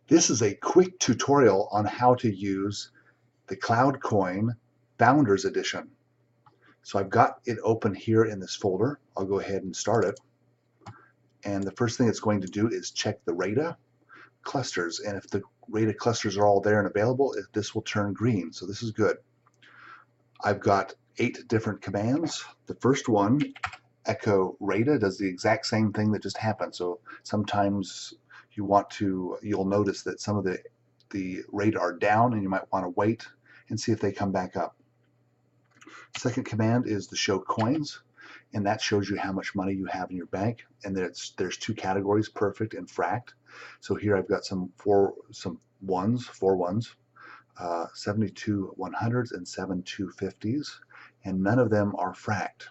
This is a quick tutorial on how to use the CloudCoin Founders Edition. So I've got it open here in this folder. I'll go ahead and start it. And the first thing it's going to do is check the RAIDA clusters. And if the RAIDA clusters are all there and available, this will turn green. So this is good. I've got 8 different commands. The first one, echo RAIDA, does the exact same thing that just happened. So sometimes you'll notice that some of the RAIDA are down, and you might want to wait and see if they come back up. Second command is the show coins, and that shows you how much money you have in your bank. And there's 2 categories, perfect and fract. So here I've got four ones, 72 100s and 7 250s, and none of them are fract.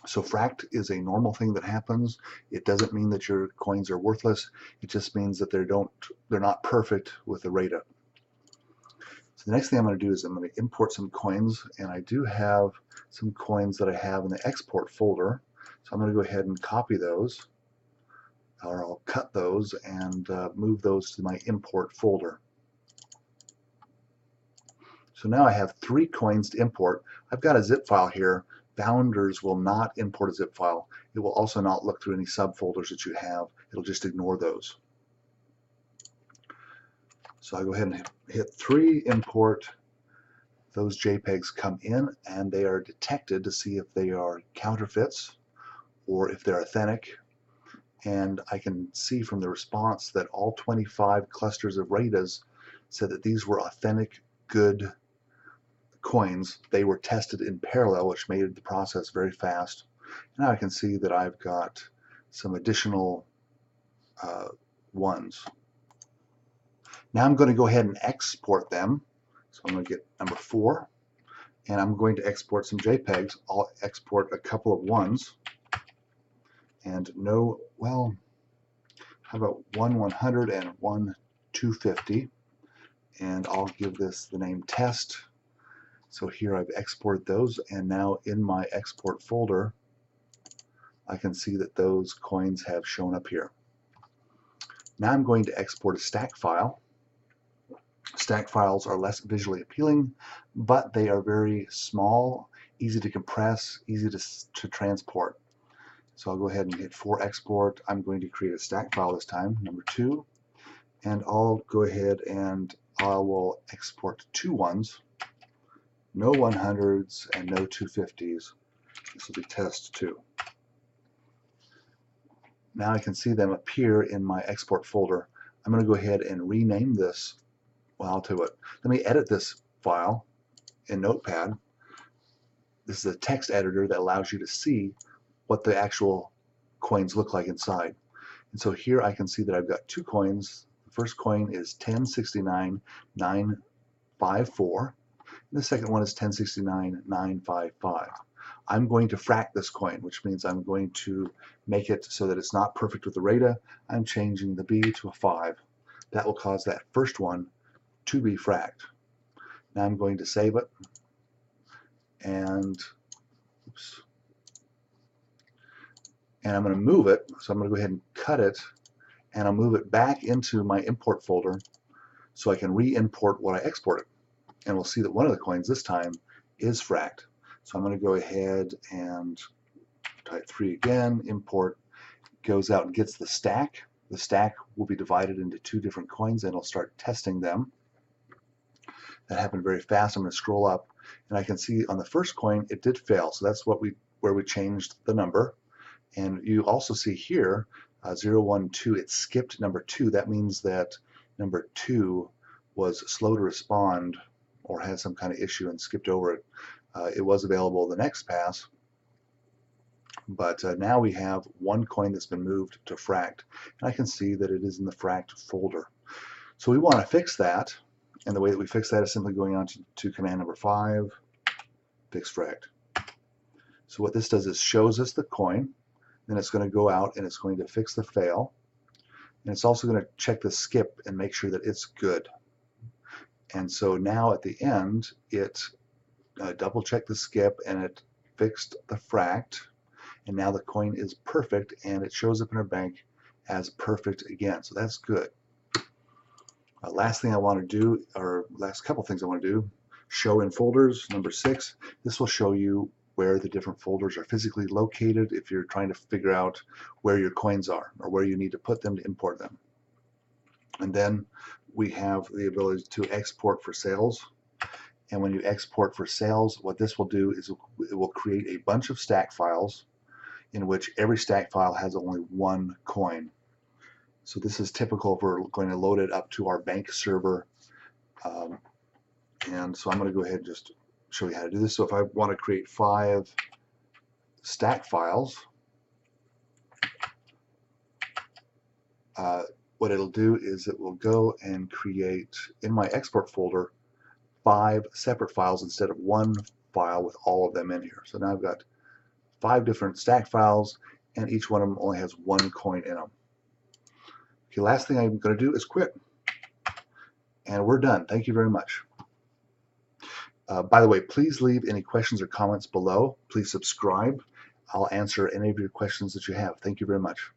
So fract is a normal thing that happens. It doesn't mean that your coins are worthless. It just means that they're not perfect with the RAIDA. So the next thing I'm going to do is I'm going to import some coins, and I do have some coins that I have in the export folder. So I'm going to go ahead and copy those, or I'll cut those and move those to my import folder. So now I have 3 coins to import. I've got a zip file here. Founders will not import a zip file. It will also not look through any subfolders that you have. It'll just ignore those. So I go ahead and hit 3, import. Those JPEGs come in, and they are detected to see if they are counterfeits or if they're authentic. And I can see from the response that all 25 clusters of RAIDAs said that these were authentic, good coins. They were tested in parallel, which made the process very fast. Now I can see that I've got some additional ones. Now I'm going to go ahead and export them. So I'm going to get number 4, and I'm going to export some JPEGs. I'll export a couple of ones, and how about 1 100 and 1 250, and I'll give this the name test. So here I've exported those, and now in my export folder I can see that those coins have shown up here. Now I'm going to export a stack file. Stack files are less visually appealing, but they are very small, easy to compress, easy to transport. So I'll go ahead and hit 4 export. I'm going to create a stack file this time, number 2, and I'll go ahead and I will export 2 ones. No 100s and no 250s. This will be test 2. Now I can see them appear in my export folder. I'm going to go ahead and rename this. Well, I'll tell you what. Let me edit this file in Notepad. This is a text editor that allows you to see what the actual coins look like inside. And so here I can see that I've got 2 coins. The first coin is 1069,954. The second one is 1069,955. I'm going to fract this coin, which means I'm going to make it so that it's not perfect with the RAIDA. I'm changing the B to a 5. That will cause that first one to be fract. Now I'm going to save it, and I'm going to move it. So I'm going to go ahead and cut it, and I'll move it back into my import folder so I can re-import what I exported. And we'll see that one of the coins this time is fract. So I'm going to go ahead and type 3 again, import, goes out and gets the stack. The stack will be divided into 2 different coins, and it'll start testing them. That happened very fast. I'm going to scroll up, and I can see on the first coin it did fail. So that's where we changed the number. And you also see here 0, 1, 2, it skipped number 2. That means that number 2 was slow to respond or had some kind of issue and skipped over it. It was available the next pass, but now we have 1 coin that's been moved to fract, and I can see that it is in the fract folder. So we want to fix that, and the way that we fix that is simply going on to command number 5, fix fract. So what this does is shows us the coin, then it's going to go out and it's going to fix the fail, and it's also going to check the skip and make sure that it's good. And so now at the end it double checked the skip, and it fixed the fract, and now the coin is perfect, and it shows up in our bank as perfect again. So that's good. Last thing I want to do, or last couple things I want to do, show in folders. Number 6, this will show you where the different folders are physically located if you're trying to figure out where your coins are or where you need to put them to import them. And then we have the ability to export for sales. And when you export for sales, what this will do is it will create a bunch of stack files in which every stack file has only one coin. So this is typical if we're going to load it up to our bank server. And so I'm going to go ahead and just show you how to do this. So if I want to create 5 stack files, what it'll do is it will go and create, in my export folder, 5 separate files instead of one file with all of them in here. So now I've got 5 different stack files, and each one of them only has one coin in them. Okay, last thing I'm going to do is quit. And we're done. Thank you very much. By the way, please leave any questions or comments below. Please subscribe. I'll answer any of your questions that you have. Thank you very much.